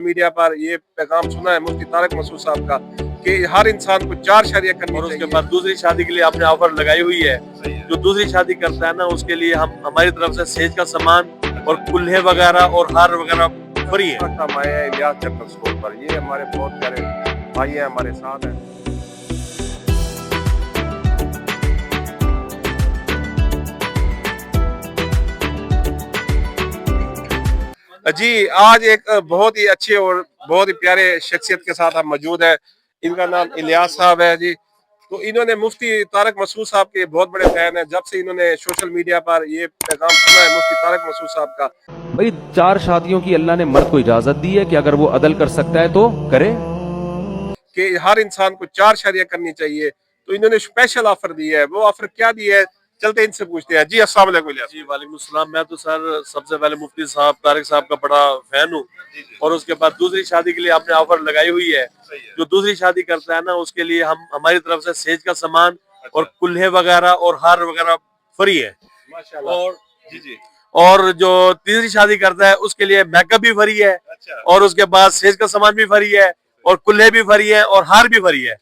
Media पर ये पैगाम सुना है मुफ्ती तारक मसूद साहब का कि हर इंसान को 4 शादियां करनी और चाहिए। उसके बाद दूसरी शादी के लिए आपने ऑफर लगाई हुई है। जो दूसरी शादी करता है ना, उसके लिए हम हमारी तरफ से सेज का सामान और कुल्हे वगैरह और हार वगैरह फ्री है। माया इलियास जनरल स्टोर पर ये हमारे बहुत प्यारे भाई हैं, हमारे साथ हैं। जी, आज एक बहुत ही अच्छे और बहुत ही प्यारे शख्सियत के साथ हम मौजूद है। इनका नाम इलियास साहब है जी। तो इन्होंने मुफ्ती तारक मसूद साहब के बहुत बड़े फैन है। जब से इन्होंने सोशल मीडिया पर ये पैगाम सुना है मुफ्ती तारक मसूद साहब का, भाई 4 शादियों की अल्लाह ने मर्द को इजाजत दी है कि अगर वो अदल कर सकता है तो करे, कि हर इंसान को 4 शादियां करनी चाहिए। तो इन्होंने स्पेशल ऑफर दी है। वो ऑफर क्या दी है, चलते इनसे पूछते हैं। जी अस्सलाम वालेकुम इलियास। जी वालेकुम सलाम। मैं तो सर सबसे पहले मुफ्ती साहब तारक साहब का बड़ा फैन हूँ। और उसके बाद दूसरी शादी के लिए आपने ऑफर लगाई हुई है। जो दूसरी शादी करता है ना, उसके लिए हम हमारी तरफ से सेज का सामान और कुल्हे वगैरह और हार वगैरह फ्री है। और जी और जो तीसरी शादी करता है उसके लिए मेकअप भी फ्री है। और उसके बाद सेज का सामान भी फ्री है और कुल्हे भी फ्री है और हार भी फ्री है।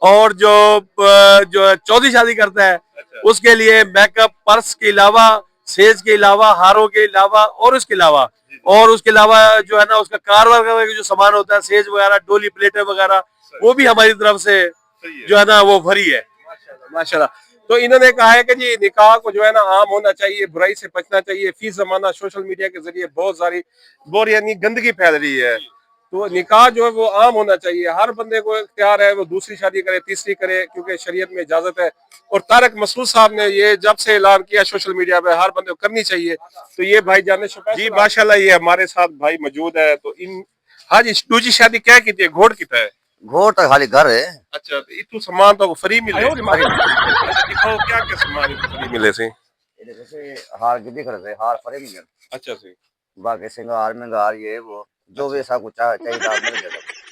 और जो चौथी शादी करता है उसके लिए मेकअप, पर्स के अलावा, सेज के अलावा, हारों के अलावा और उसके अलावा जो है ना, उसका कार वगैरह का जो सामान होता है, सेज वगैरह, डोली प्लेटें वगैरह, वो भी हमारी तरफ से जो है ना वो फ्री है। माशाल्लाह। तो इन्होंने कहा है कि जी निकाह को जो है ना आम होना चाहिए, बुराई से बचना चाहिए। फी जमाना सोशल मीडिया के जरिए बहुत सारी यानी गंदगी फैल रही है। तो निकाह जो है वो आम होना चाहिए। हर बंदे को इख्तियार है वो दूसरी शादी करे, तीसरी करे, क्योंकि शरीयत में इजाजत है। और तारक मसूद साहब ने ये जब से ऐलान किया सोशल मीडिया पे, हर बंदे को करनी चाहिए। तो ये भाई जाने जी माशाल्लाह ये हमारे साथ भाई मौजूद है। तो इन हाँ जी, दूसरी शादी क्या की थी, घोड़ की है? घोर तो खाली घर है। अच्छा, तो इतू सामान तो फ्री मिले। अच्छा दिखाओ क्या क्या सामान फ्री मिले से। हार की दिख रहे थे, हार फरे मिले। अच्छा से बाकी सिंगार में ये वो जो भी ऐसा कुछ चाहिए मिल गया।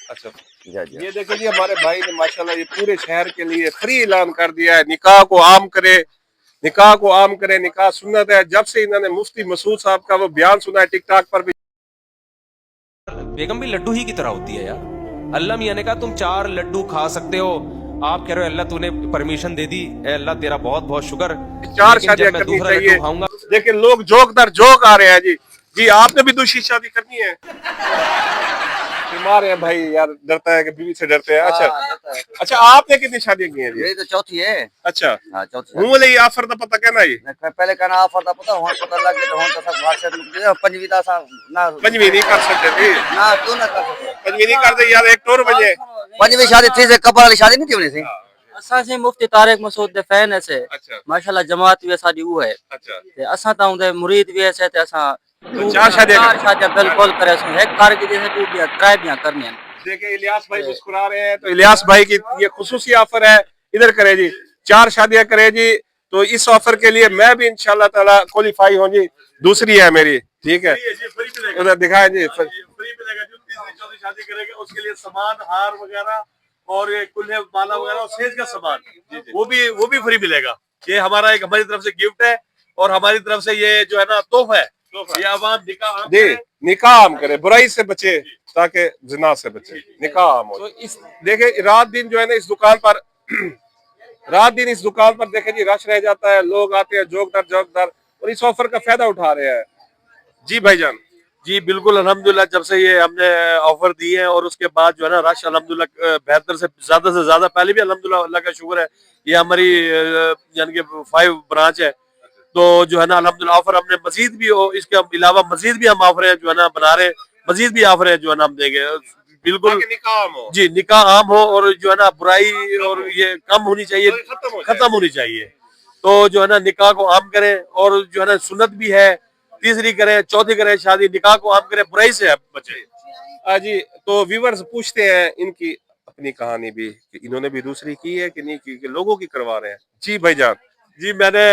अच्छा जी ये देखिए जी हमारे भाई ने माशाल्लाह ये पूरे शहर के लिए फ्री ऐलान कर दिया है। निकाह को आम करे, निकाह को आम करे, निकाह सुन्नत है। जब से इन्होंने मुफ्ती मसूद साहब का वो बयान सुना है टिकटॉक पर भी। बेगम भी लड्डू ही की तरह होती है यार। अल्लाह मियां ने कहा तुम 4 लड्डू खा सकते हो, आप कह रहे हो अल्लाह तूने परमिशन दे दी, ए अल्लाह तेरा बहुत बहुत शुक्र। 4 शादियां करनी चाहिए। खाऊंगा, लेकिन लोग जोक दर जोक आ रहे हैं जी। जी आपने भी दूसरी शादी करनी है? बीमार है भाई यार, डरता है कि बीवी से डरते हैं। अच्छा आपने कितनी शादियां की हैं जी? ये तो चौथी है। अच्छा हाँ चौथी। हूं ले ऑफर दा पता कहना जी पहले कहना ऑफर था पता हुन पता लग गया। हुन तो सब घर से मुक्ति है। पंजवी दा सा ना पंजवी नहीं कर सकते जी। ना क्यों ना कर सकते। पंजवी नहीं करते यार, एक टोर बजे पंजवी शादी थी से कपड़ वाली शादी नहीं थी होनी थी। असां से मुफ्ती तारक मसूद दे फैन है से। अच्छा माशाल्लाह जमात भी साडी वो है। अच्छा ते असां ता उनदे मुरीद भी है से। ते असां तो 4 शादियां बिल्कुल करे सो एक कार की जैसे टू भी ट्राई भी करनी है। देखिए इलियास भाई मुस्कुरा रहे हैं। तो इलियास भाई की ये खुसूसी ऑफर है, इधर करे जी 4 शादियां करे जी। तो इस ऑफर के लिए मैं भी इंशाल्लाह ताला क्वालिफाई हूं जी। दूसरी है मेरी, ठीक है उधर दिखाएं जी। फ्री मिलेगा। जो तीसरी चौथी शादी करेगा उसके लिए सामान, हार वगैरह और ये कुल्हे, माला वगैरह और सेज का सामान वो भी फ्री मिलेगा। ये हमारा एक हमारी तरफ से गिफ्ट है और हमारी तरफ से ये जो है ना तोहफा है। ये आवाम निकाह आम करे, बुराई से बचे ताकि जिना से बचे, निकाह आम हो। तो इस देखे रात दिन जो है ना इस दुकान पर रात दिन इस दुकान पर देखे जी रश रह जाता है। लोग आते हैं जोक दर और इस ऑफर का फायदा उठा रहे हैं। जी भाईजान। जी बिल्कुल अल्हम्दुलिल्लाह, जब से ये हमने ऑफर दी है और उसके बाद जो है ना रश अल्हम्दुलिल्लाह बेहतर से ज्यादा, पहले भी अल्हम्दुलिल्लाह अल्लाह का शुक्र है। ये हमारी यानी कि 5 ब्रांच है। तो जो है ना अल्हम्दुलिल्लाह ऑफर हमने मजीद भी इसके अलावा मजीद भी हम ऑफर जो है ना बना रहे, मजीद भी ऑफर जो है ना हम देंगे। बिल्कुल जी, निकाह आम हो और जो है ना बुराई और ये कम होनी चाहिए, खत्म होनी चाहिए। तो जो है ना निकाह को आम करें और जो है ना सुन्नत भी है, तीसरी करें, चौथी करें शादी, निकाह को आम करें, बुराई से बचे। जी तो व्यूवर्स पूछते हैं इनकी अपनी कहानी भी कि इन्होंने भी दूसरी की है कि नहीं की, कि लोगों की करवा रहे हैं। जी भाईजान। जी मैंने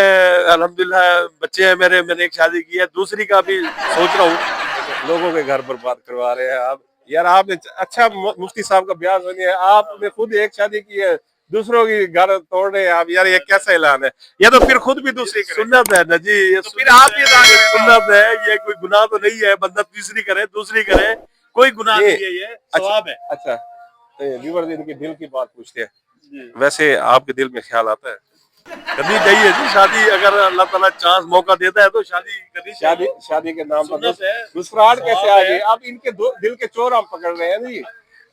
अल्हम्दुलिल्लाह बच्चे हैं मेरे, मैंने एक शादी की है, दूसरी का भी सोच रहा हूँ। लोगों के घर बर्बाद करवा रहे हैं आप यार। आपने अच्छा मुफ्ती साहब का बयान सुनिए, आपने खुद एक शादी की है, दूसरों की घर तोड़ रहे हैं आप यार। ये कैसा ऐलान है? या तो फिर खुद भी दूसरी करें। सुन्नत है ना जी, ये तो फिर आप ये सुन्नत है, ये कोई गुनाह तो नहीं है। बंदा तीसरी करे, दूसरी करे, कोई गुनाह ये- नहीं है, ये सवाब है। अच्छा, व्यूअर्स इनके दिल की बात पूछते हैं, वैसे आपके दिल में ख्याल आता है? करनी चाहिए जी शादी, अगर अल्लाह ताला चांस मौका देता है तो शादी करनी चाहिए। शादी के नाम पर सुन्नत है, मुस्कुराहट कैसे सवाब आ है। गई? अब इनके दिल के चोर हम पकड़ रहे हैं जी।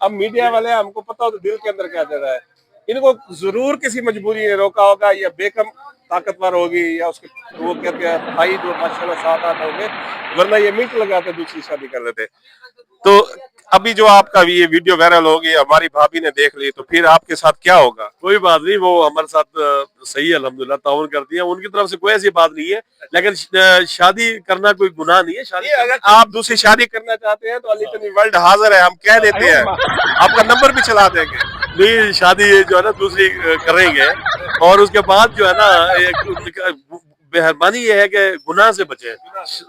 अब मीडिया वाले हमको पता हो तो दिल के अंदर क्या चल रहा है। इनको जरूर किसी मजबूरी ने रोका होगा, या बेकम ताकतवर होगी, या उसके वो कहते हैं भाई जो माशाल्लाह 7-8 होंगे, वरना ये मिनट लगाते दूसरी शादी कर लेते। तो अभी जो आपका ये वीडियो वायरल होगी, हमारी भाभी ने देख ली, तो फिर आपके साथ क्या होगा? कोई बात नहीं, वो हमारे साथ सही है, अल्हम्दुलिल्लाह ताउन करती है, उनकी तरफ से कोई ऐसी बात नहीं है। लेकिन शादी करना कोई गुनाह नहीं है। शादी अगर आप दूसरी शादी करना चाहते हैं तो अली तनी वर्ल्ड हाजिर है, हम कह देते हैं, आपका नंबर भी चला देंगे। नहीं, शादी जो है ना दूसरी करेंगे, और उसके बाद जो है ना एक मेहरबानी ये है कि गुनाह से बचे।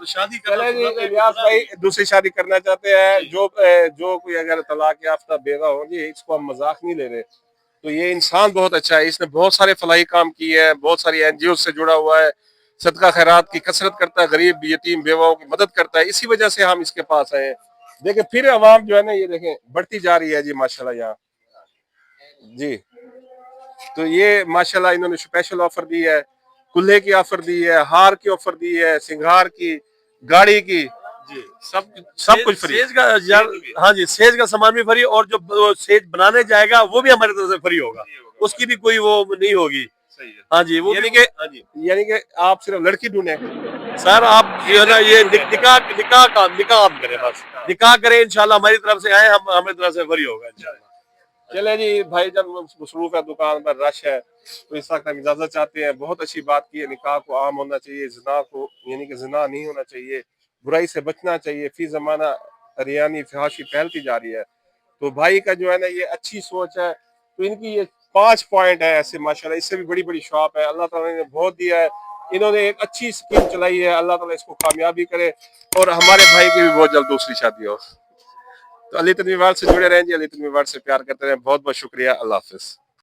शादी चले जी, करना इलियास भाई दूसरी शादी करना चाहते हैं, जो कोई अगर तलाक याफ्ता बेवा होगी, इसको हम मजाक नहीं ले रहे। तो ये इंसान बहुत अच्छा है, इसने बहुत सारे फलाही काम किए हैं, बहुत सारी एनजीओ से जुड़ा हुआ है, सदका खैरात की कसरत करता है, गरीब यतीम बेवाओं की मदद करता है। इसी वजह से हम इसके पास आए हैं। देखें फिर अवाम जो है ना, ये देखें बढ़ती जा रही है जी माशाल्लाह यहाँ जी। तो ये माशाल्लाह इन्होंने स्पेशल ऑफर दी है, कुल्हे की ऑफर दी है, हार की ऑफर दी है, सिंगार की, गाड़ी की, जी सब कुछ फ्री। सेज का यार, हाँ जी, सेज का सामान भी फ्री, और जो सेज बनाने जाएगा वो भी हमारी तरफ से फ्री होगा, उसकी भी कोई वो नहीं होगी। सही है। हाँ जी, वो यानी भी, कि हाँ जी यानी कि आप सिर्फ लड़की ढूंढे। सर, आप जो है ना ये निकाह करें, बस निकाह करें, इंशाल्लाह हमारी तरफ से आए, हम हमारी तरफ से फ्री होगा इंशाल्लाह। चले जी, भाई जब मसरूफ है, दुकान पर रश है, तो इस वक्त हम इजाजत चाहते हैं। बहुत अच्छी बात की है, निकाह को आम होना चाहिए, जिना को यानी कि जिना नहीं होना चाहिए, बुराई से बचना चाहिए। फी जमाना रियानी फहाशी फैलती जा रही है। तो भाई का जो है ना ये अच्छी सोच है। तो इनकी ये 5 पॉइंट है ऐसे माशाल्लाह, इससे भी बड़ी बड़ी शॉप है। अल्लाह ताला ने बहुत दिया है, इन्होंने एक अच्छी स्कीम चलाई है। अल्लाह ताला इसको कामयाबी करे, और हमारे भाई की भी बहुत जल्द दूसरी शादी हो। तो अली तनवीर से जुड़े रहें जी, अली तनवीर से प्यार करते रहें। बहुत बहुत शुक्रिया, अल्लाह हाफिज।